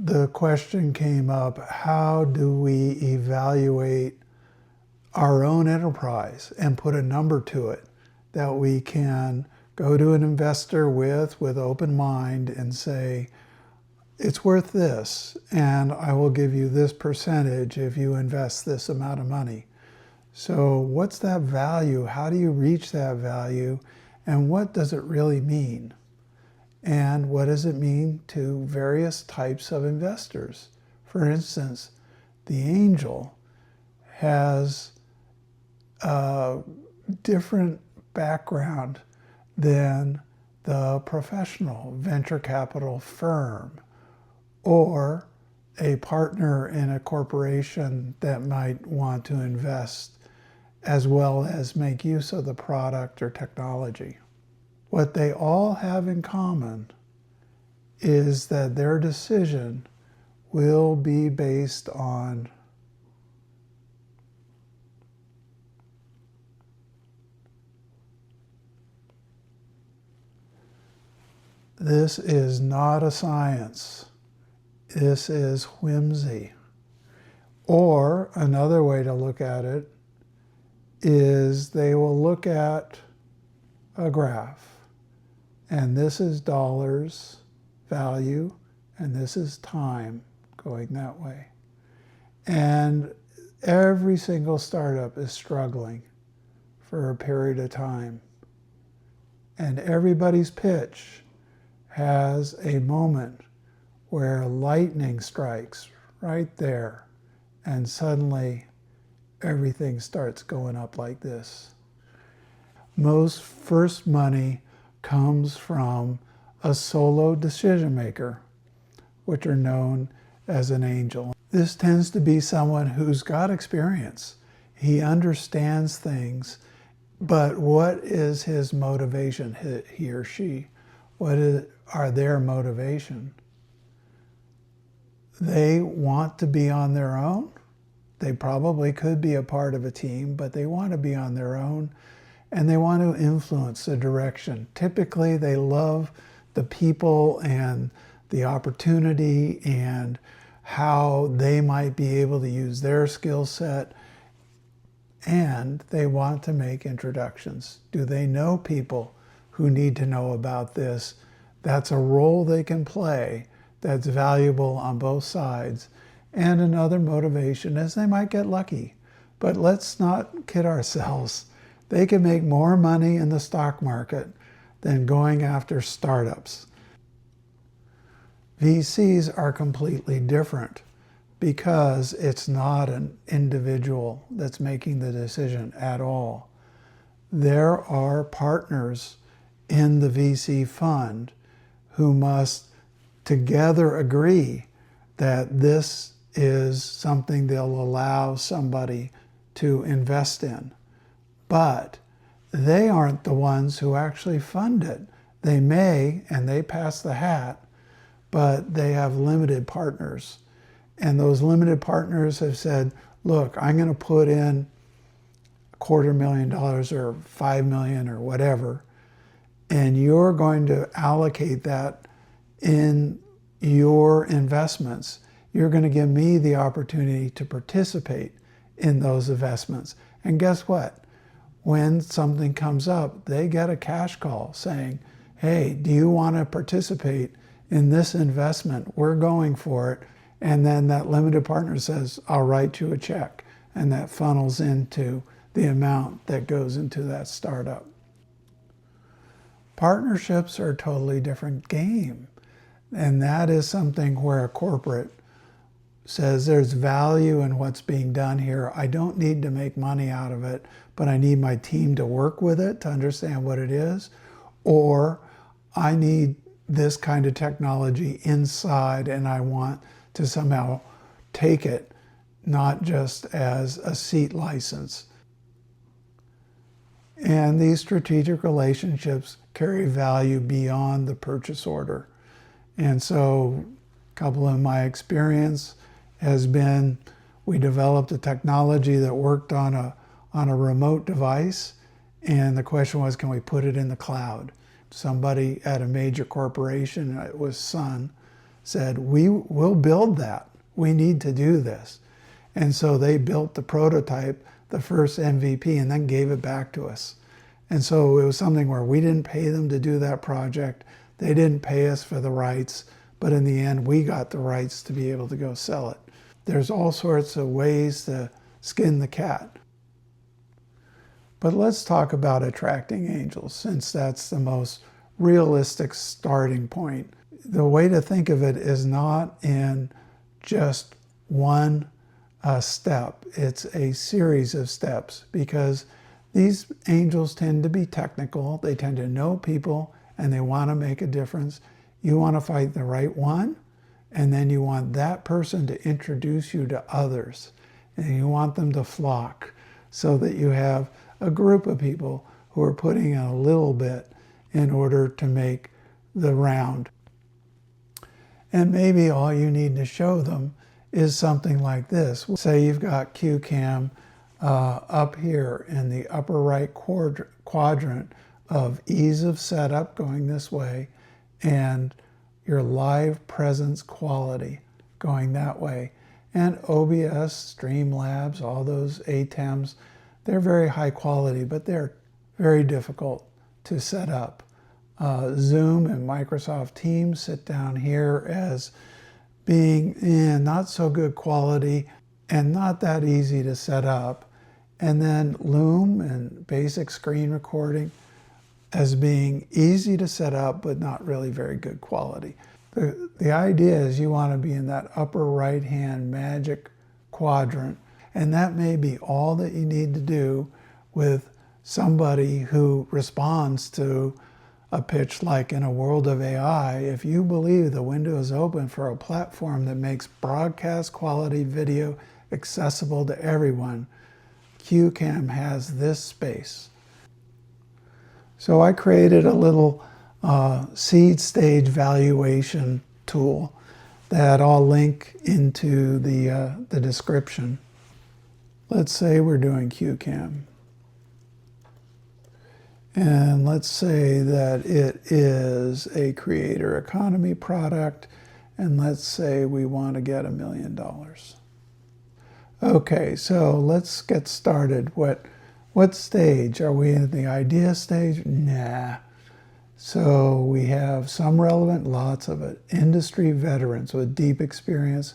the question came up, how do we evaluate our own enterprise and put a number to it that we can go to an investor with open mind and say, it's worth this, and I will give you this percentage if you invest this amount of money. So what's that value? How do you reach that value? And what does it really mean? And what does it mean to various types of investors? For instance, the angel has a different background than the professional venture capital firm or a partner in a corporation that might want to invest as well as make use of the product or technology. What they all have in common is that their decision will be based on this is not a science. This is whimsy. Or another way to look at it is they will look at a graph, and this is dollars value, and this is time going that way. And every single startup is struggling for a period of time. And everybody's pitch has a moment where lightning strikes right there, and suddenly everything starts going up like this. Most first money comes from a solo decision maker, which are known as an angel. This tends to be someone who's got experience. He understands things, but what is his motivation, he or she? Are their motivation? They want to be on their own. They probably could be a part of a team, but they want to be on their own, and they want to influence the direction. Typically, they love the people and the opportunity and how they might be able to use their skill set, and they want to make introductions. Do they know people who need to know about this? That's a role they can play that's valuable on both sides. And another motivation is they might get lucky. But let's not kid ourselves. They can make more money in the stock market than going after startups. VCs are completely different because it's not an individual that's making the decision at all. There are partners in the VC fund who must together agree that this is something they'll allow somebody to invest in. But they aren't the ones who actually fund it. They may, and they pass the hat, but they have limited partners. And those limited partners have said, look, I'm going to put in $250,000 or $5 million or whatever, and you're going to allocate that in your investments. You're going to give me the opportunity to participate in those investments. And guess what? When something comes up, they get a cash call saying, hey, do you want to participate in this investment? We're going for it. And then that limited partner says, I'll write you a check. And that funnels into the amount that goes into that startup. Partnerships are a totally different game. And that is something where a corporate says there's value in what's being done here. I don't need to make money out of it, but I need my team to work with it to understand what it is. Or I need this kind of technology inside and I want to somehow take it, not just as a seat license. And these strategic relationships carry value beyond the purchase order. And so a couple of my experience has been, we developed a technology that worked on a remote device, and the question was, can we put it in the cloud? Somebody at a major corporation, it was Sun, said, we will build that. We need to do this. And so they built the prototype, the first MVP, and then gave it back to us. And so it was something where we didn't pay them to do that project. They didn't pay us for the rights, but in the end, we got the rights to be able to go sell it. There's all sorts of ways to skin the cat. But let's talk about attracting angels, since that's the most realistic starting point. The way to think of it is not in just one step. It's a series of steps, because these angels tend to be technical. They tend to know people, and they want to make a difference. You want to find the right one, and then you want that person to introduce you to others. And you want them to flock so that you have a group of people who are putting in a little bit in order to make the round. And maybe all you need to show them is something like this. Say you've got QCam up here in the upper right quadrant of ease of setup going this way, and your live presence quality going that way. And OBS, Streamlabs, all those ATEMs, they're very high quality, but they're very difficult to set up. Zoom and Microsoft Teams sit down here as being not so good quality and not that easy to set up. And then Loom and basic screen recording as being easy to set up, but not really very good quality. The idea is you want to be in that upper right-hand magic quadrant, and that may be all that you need to do with somebody who responds to a pitch like In a World of AI. If you believe the window is open for a platform that makes broadcast quality video accessible to everyone, QCam has this space. So I created a little seed stage valuation tool that I'll link into the description. Let's say we're doing QCam. And let's say that it is a creator economy product, and let's say we want to get $1 million. Okay, so let's get started. What stage? Are we in the idea stage? Nah. So we have some relevant, lots of it. Industry veterans with deep experience.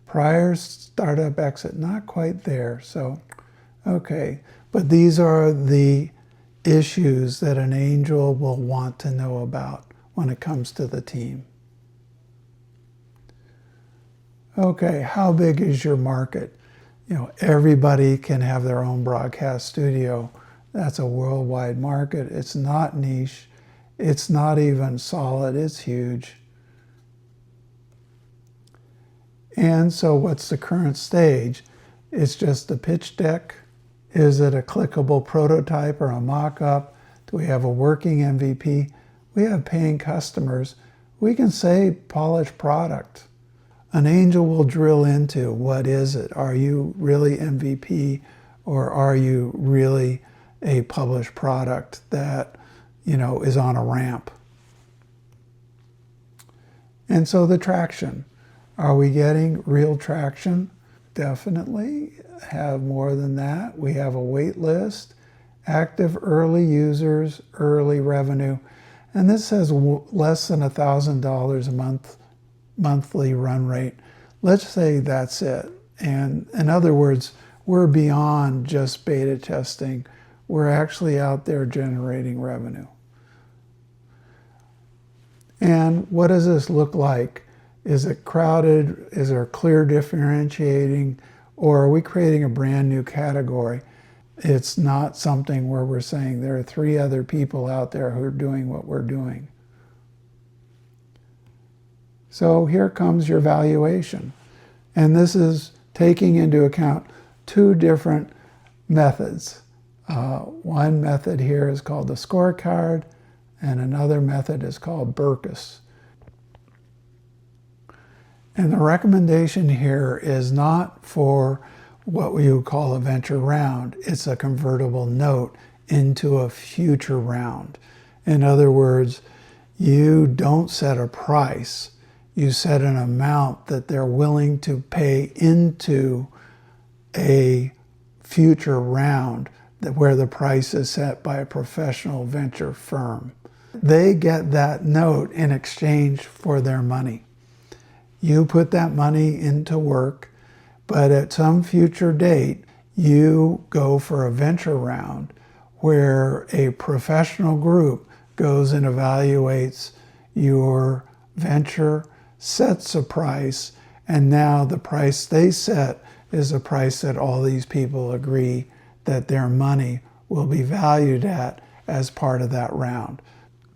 Prior startup exit, not quite there. So, okay. But these are the issues that an angel will want to know about when it comes to the team. Okay, how big is your market? You know, everybody can have their own broadcast studio. That's a worldwide market. It's not niche. It's not even solid. It's huge. And so what's the current stage? It's just a pitch deck. Is it a clickable prototype or a mock-up? Do we have a working MVP? We have paying customers. We can say polished product. An angel will drill into what is it? Are you really MVP, or are you really a published product that, you know, is on a ramp? And so the traction. Are we getting real traction? Definitely have more than that. We have a wait list, active early users, early revenue. And this says less than $1,000 a month, monthly run rate. Let's say that's it. And in other words, we're beyond just beta testing. We're actually out there generating revenue. And what does this look like? Is it crowded? Is there clear differentiating? Or are we creating a brand new category? It's not something where we're saying there are 3 other people out there who are doing what we're doing. So here comes your valuation. And this is taking into account 2 different methods. One method here is called the scorecard, and another method is called Berkus. And the recommendation here is not for what we would call a venture round. It's a convertible note into a future round. In other words, you don't set a price. you set an amount that they're willing to pay into a future round where the price is set by a professional venture firm. They get that note in exchange for their money. You put that money into work, but at some future date, you go for a venture round where a professional group goes and evaluates your venture, sets a price, and now the price they set is a price that all these people agree that their money will be valued at as part of that round.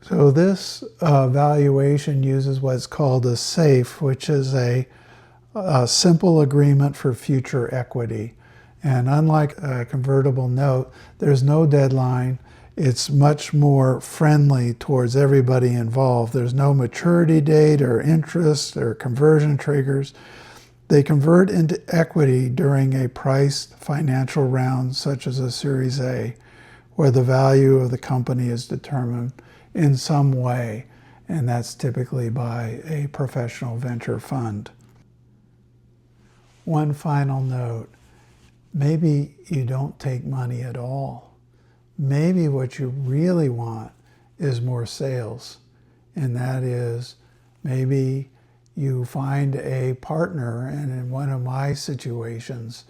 So this valuation uses what's called a SAFE, which is a simple agreement for future equity. And unlike a convertible note, there's no deadline. It's much more friendly towards everybody involved. There's no maturity date or interest or conversion triggers. They convert into equity during a priced financial round, such as a Series A, where the value of the company is determined in some way, and that's typically by a professional venture fund. One final note. Maybe you don't take money at all. Maybe what you really want is more sales. And that is, maybe you find a partner, and in one of my situations,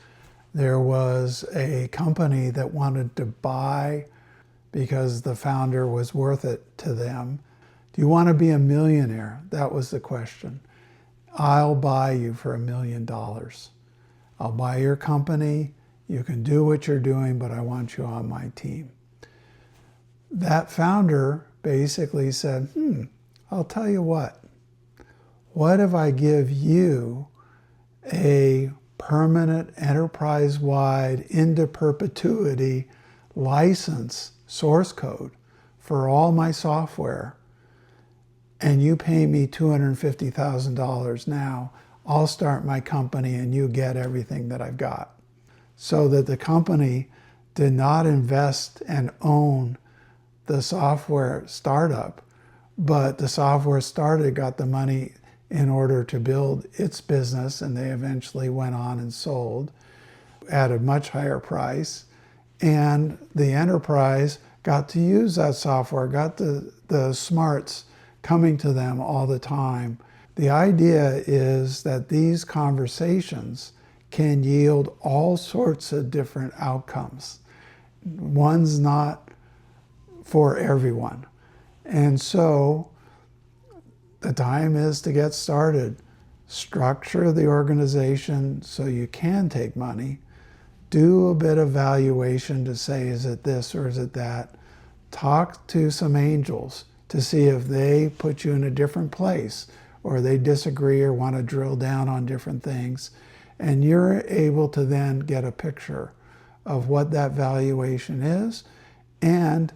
there was a company that wanted to buy because the founder was worth it to them. Do you want to be a millionaire? That was the question. I'll buy you for $1 million. I'll buy your company. You can do what you're doing, but I want you on my team. That founder basically said, I'll tell you what. What if I give you a permanent enterprise-wide into perpetuity license source code for all my software, and you pay me $250,000 now, I'll start my company and you get everything that I've got. So that the company did not invest and own the software startup, but the software startup got the money in order to build its business, and they eventually went on and sold at a much higher price. And the enterprise got to use that software, got the smarts coming to them all the time. The idea is that these conversations can yield all sorts of different outcomes. One's not for everyone. And so the time is to get started. Structure the organization so you can take money. Do a bit of valuation to say, is it this or is it that? Talk to some angels to see if they put you in a different place, or they disagree or want to drill down on different things. And you're able to then get a picture of what that valuation is. And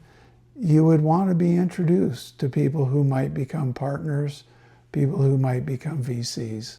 you would want to be introduced to people who might become partners, people who might become VCs.